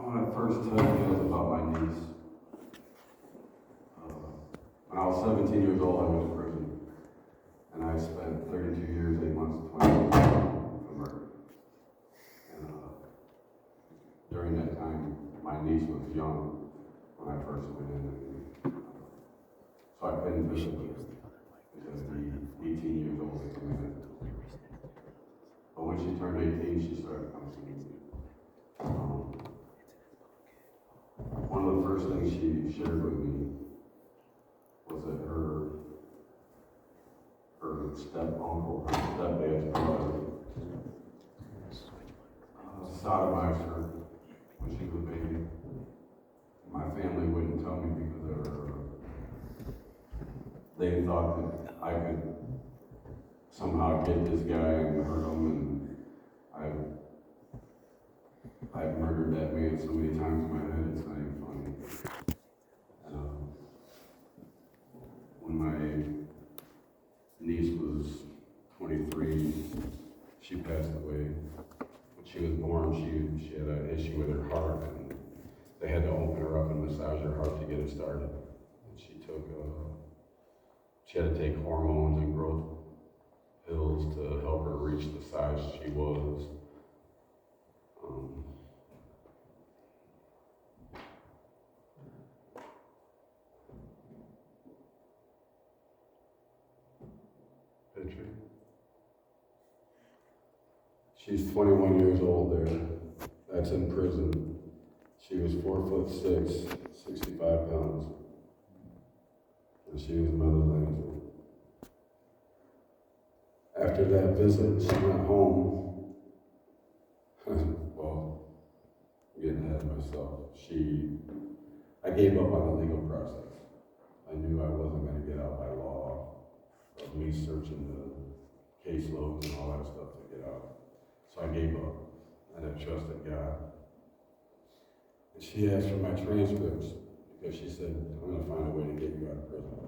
When I first told you about my niece, when I was 17 years old, I went to prison. And I spent 32 years, 8 months, 20 years for murder. And during that time, my niece was young when I first went in. So I couldn't visit with her because the 18 years old they came in. But when she turned 18, she started coming to me. One of the first things she shared with me was that her step-uncle, her stepdad's brother, sodomized her when she was a baby. My family wouldn't tell me because they thought that I could somehow get this guy and hurt him, and I've murdered that man so many times in my head, it's not even funny. When my niece was 23, she passed away. When she was born, she had an issue with her heart, and they had to open her up and massage her heart to get it started. And she had to take hormones and growth pills to help her reach the size she was. Picture. She's 21 years old there. That's in prison. She was 4'6", 65 pounds. And she was Mother's Angel. After that visit, she went home. Well, I'm getting ahead of myself. I gave up on the legal process. I knew I wasn't going to get out by law of me searching the caseloads and all that stuff to get out. So I gave up. I had trusted God. And she asked for my transcripts because she said, I'm going to find a way to get you out of prison.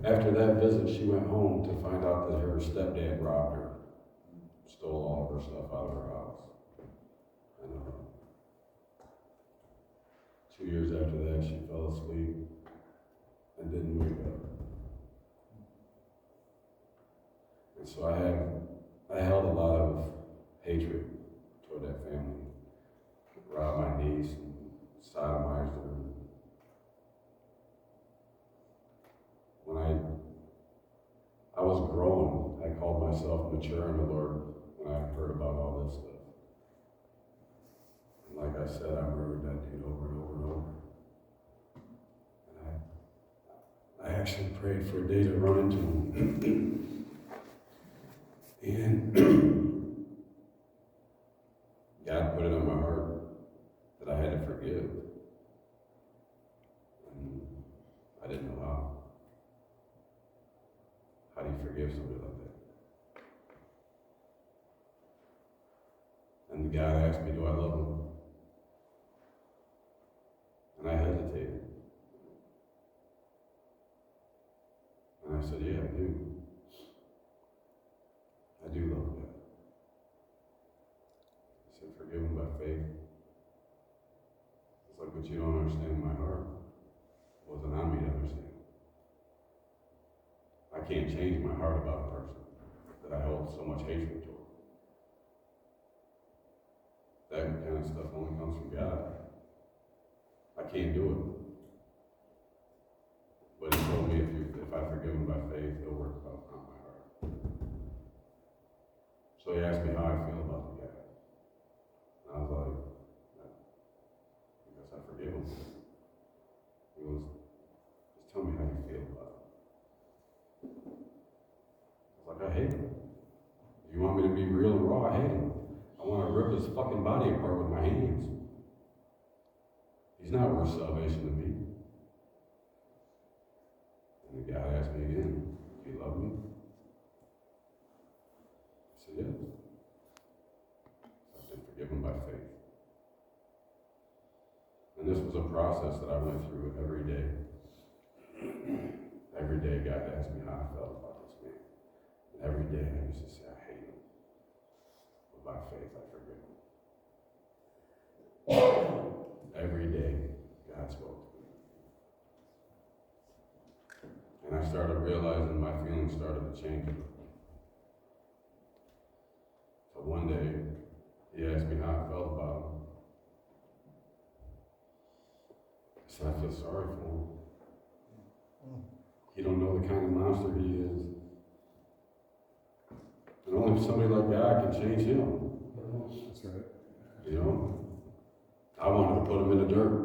After that visit, she went home to find out that her stepdad robbed her, stole all of her stuff out of her house. And 2 years after that, she fell asleep and didn't wake up. And so I held a lot of hatred toward that family. Robbed my niece and sodomized her. When I was growing, I called myself mature in the Lord when I heard about all this stuff. And like I said, I murdered that dude over and over and over. And I actually prayed for a day to run into him. And God put it on my heart that I had to forgive. And I didn't know how. How do you forgive somebody like that? And God asked me, do I love him? And I hesitated. And I said, yeah, I do. I do love God. I said, forgive him by faith. It's like, but you don't understand my heart. It wasn't on me to understand. I can't change my heart about a person that I hold so much hatred toward. That kind of stuff only comes from God. I can't do it. But he told me if I forgive him by faith, he'll work out on my heart. So he asked me how I feel about the guy. And I was like, I guess I forgive him. He goes, just tell me how you feel about it. I was like, I hate him. If you want me to be real and raw, I hate him. I want to rip his fucking body apart with my hands. He's not worth salvation to me. And the guy asked me again, do you love me? I said, yes. So I said, forgive him by faith. And this was a process that I went through every day. Every day God asked me how I felt about this man. And every day I used to say, I hate him. But by faith, I forgive him. God spoke to me. And I started realizing my feelings started to change. So one day, he asked me how I felt about him. I said, I feel sorry for him. He don't know the kind of monster he is. And only somebody like God can change him. That's right. You know? I wanted to put him in the dirt.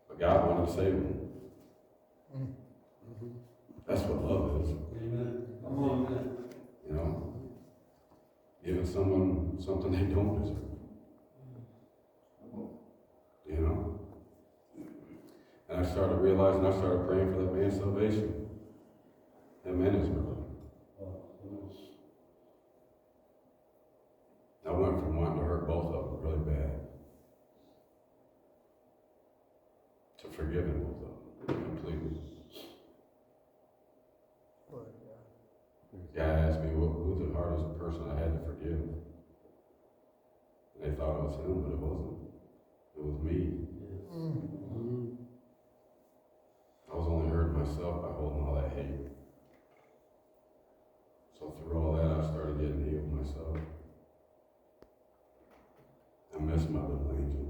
But God wanted to save him. That's what love is. Amen. Amen. You know? Giving someone something they don't deserve. You know? And I started realizing, I started praying for that man's salvation. Him and his brother. I went from wanting to hurt both of them really bad to forgiving both of them completely. God asked me who's the hardest person I had to forgive. And they thought it was him, but it wasn't. It was me. I was only hurting myself by holding all that hate. So through all that, I started getting healed myself. I miss my little angel.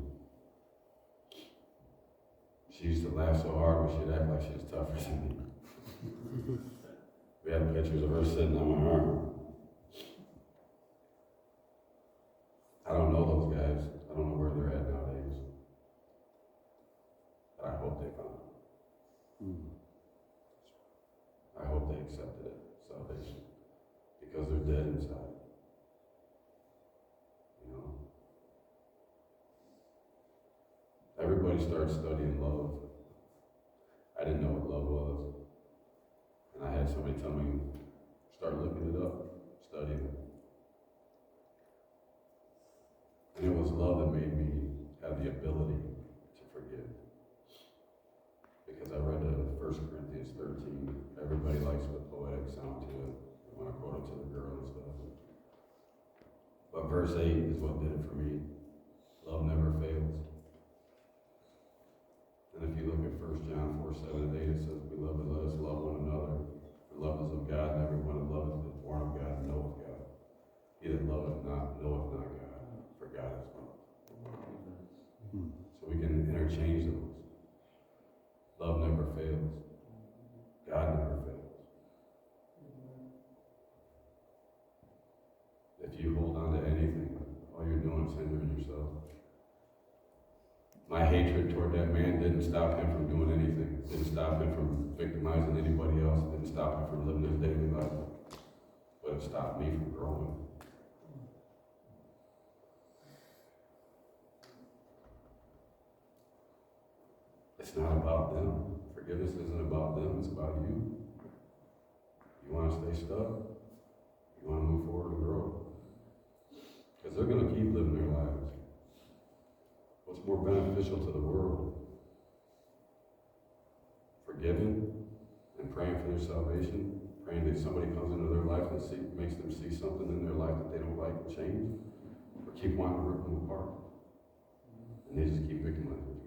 She used to laugh so hard when she'd act like she was tougher than me. We had pictures of her sitting on my arm. I don't know those guys. I don't know where they're at nowadays. But I hope they found it. I hope they accepted it, salvation. Because they're dead inside. You know? Everybody started studying love. I didn't know what love was. And I had somebody tell me, start looking it up, studying it. And it was love that made me have the ability to forgive. Because I read 1 Corinthians 13. Everybody likes the poetic sound to it. When I quote it to the girl and stuff. But verse 8 is what did it for me. Love never fails. And if you look at 1 John 4:7-8, it says, Beloved, let us love one another. For love is of God, and everyone that loveth is born of God and knoweth God. He that loveth not, knoweth not God, for God is love. So we can interchange those. Love never fails. God never fails. If you hold on to anything, all you're doing is hindering yourself. My hatred toward that man didn't stop him from doing anything. Didn't stop him from victimizing anybody else. Didn't stop him from living his daily life. But it stopped me from growing. It's not about them. Forgiveness isn't about them. It's about you. You want to stay stuck? You want to move forward and grow? Because they're going to keep living their lives. What's more beneficial to the world? Forgiving and praying for their salvation, praying that somebody comes into their life and makes them see something in their life that they don't like and change, or keep wanting to rip them apart. And they just keep victimizing you.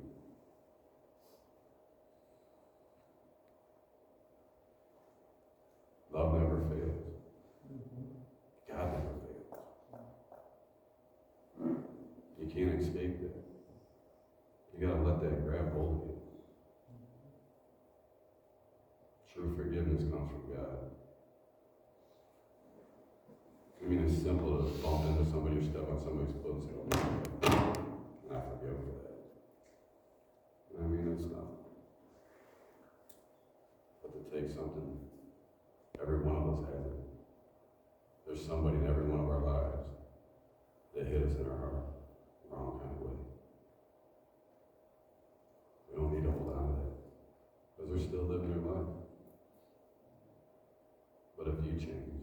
Love never fails. God never fails. You can't escape that. You gotta let that grab hold of you. True forgiveness comes from God. I mean, it's simple to bump into somebody or step on somebody's foot and say, oh, and I forgive for that. I mean, it's not. But to take something, every one of us has it. There's somebody in every one of our lives that hit us in our heart the wrong kind of way. We don't need to hold on to that. Because they're still living their life. But if you change,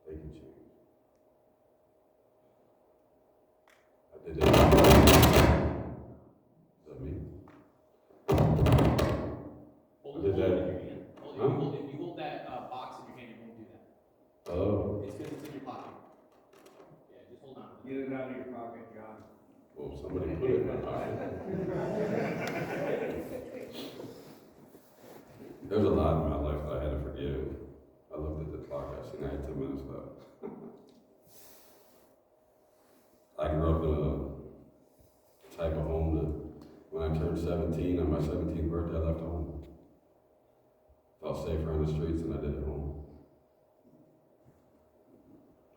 they can change. I did that. Is that me? Hold I did that. it in your hand. If you hold that box in your hand, it won't do that. Oh. It's because it's in your pocket. Yeah, just hold on. Get it out of your pocket, John. Well, somebody put it in my pocket. There's a lot in my life that I had to forgive. I looked at the clock, I seen I had 10 minutes left. I grew up in a type of home that when I turned 17, on my 17th birthday, I left home. Felt safer on the streets than I did at home.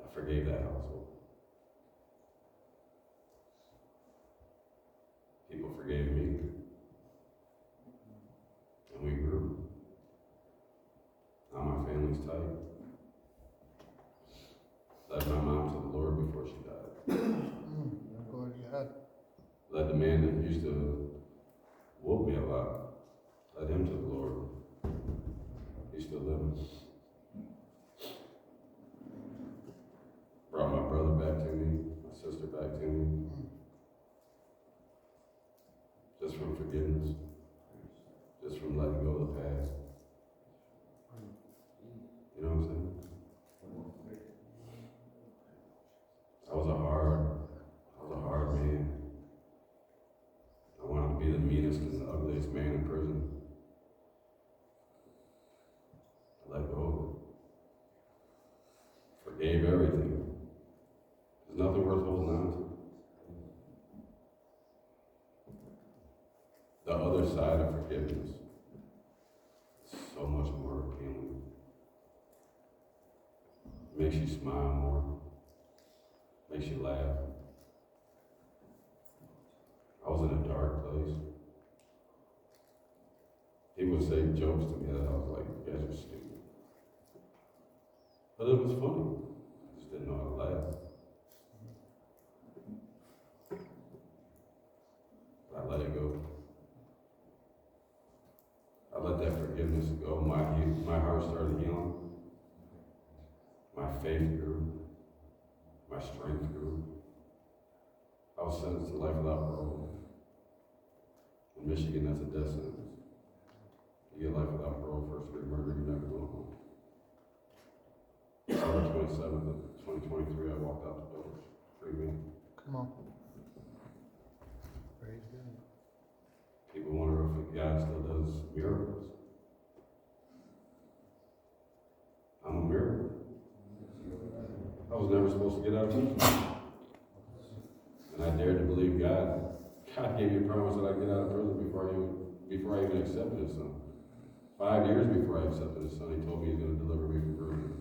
I forgave that household. People forgave me. And we grew. Now my family's tight. Led my mom to the Lord before she died. Glory to God. Led the man that used to whoop me a lot. Led him to the Lord. He's still living. Brought my brother back to me, my sister back to me. Just from forgiveness. Just from letting go of the past. You know what I'm saying? I was a hard man. I wanted to be the meanest and the ugliest man in prison. I let go of it. Forgave everything. There's nothing worth holding on to. The other side of forgiveness is so much more appealing. It makes you smile more. Makes you laugh. I was in a dark place. People would say jokes to me that I was like, you guys are stupid. But it was funny. I just didn't know how to laugh. I let it go. I let that forgiveness go. My heart started healing. My faith grew. My strength grew. I was sentenced to life without parole. In Michigan, that's a death sentence. You get life without parole for a first-degree murder, you're never going home. December 27th of 2023, I walked out the door. Free me. Come on. Praise God. People wonder if God still does miracles. I'm a miracle. I was never supposed to get out of prison. And I dared to believe God. God gave me a promise that I'd get out of prison before I even accepted His Son. 5 years before I accepted His Son, He told me He's going to deliver me from prison.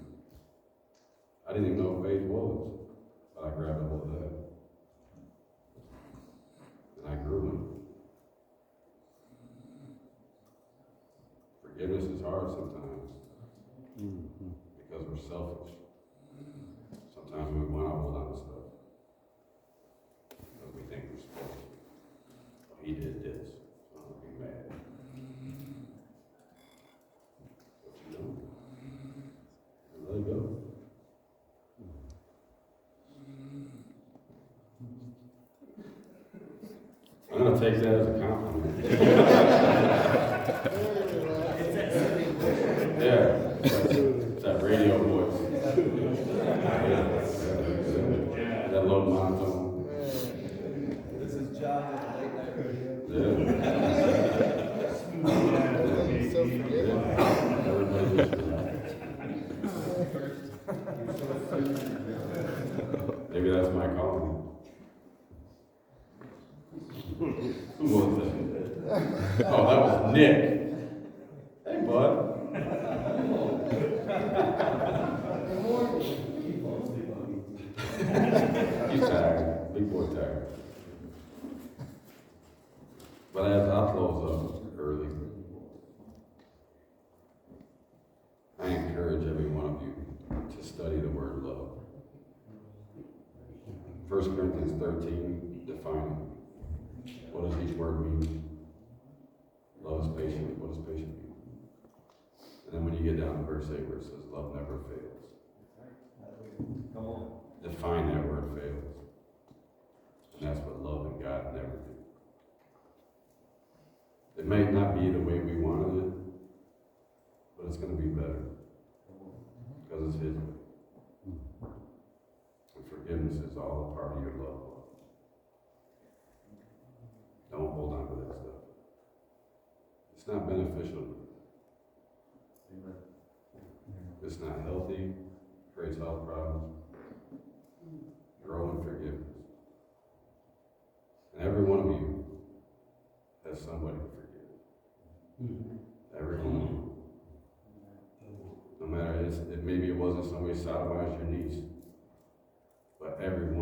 I didn't even know what faith was, but I grabbed a hold of that. And I grew in it. Forgiveness is hard sometimes because we're selfish. Sometimes we want to hold on to stuff because we think we're supposed to. Well, he did this, so I'm going to be mad. But you don't. You let it go. I'm going to take that as a compliment. Yeah, it's that radio voice. That low monotone. This is John at Late Night Radio. Yeah. So forgiving. Everybody just maybe that's my calling. Who was that? Oh, that was Nick. Hey, bud. He's tired. Big boy tired. But as I close up early, I encourage every one of you to study the word love. 1 Corinthians 13, defining what does each word mean. Love is patient. What does patient mean? And then when you get down to verse 8 where it says love never fails. Come on. Define that word fails. And that's what love and God never do. It may not be the way we wanted it, but it's going to be better. Because it's His way. And forgiveness is all a part of your love. It's not beneficial. It's not healthy, creates health problems. Grow in forgiveness. And every one of you has somebody to forgive. Every one of you. No matter, maybe it wasn't somebody sodomized your niece, but every one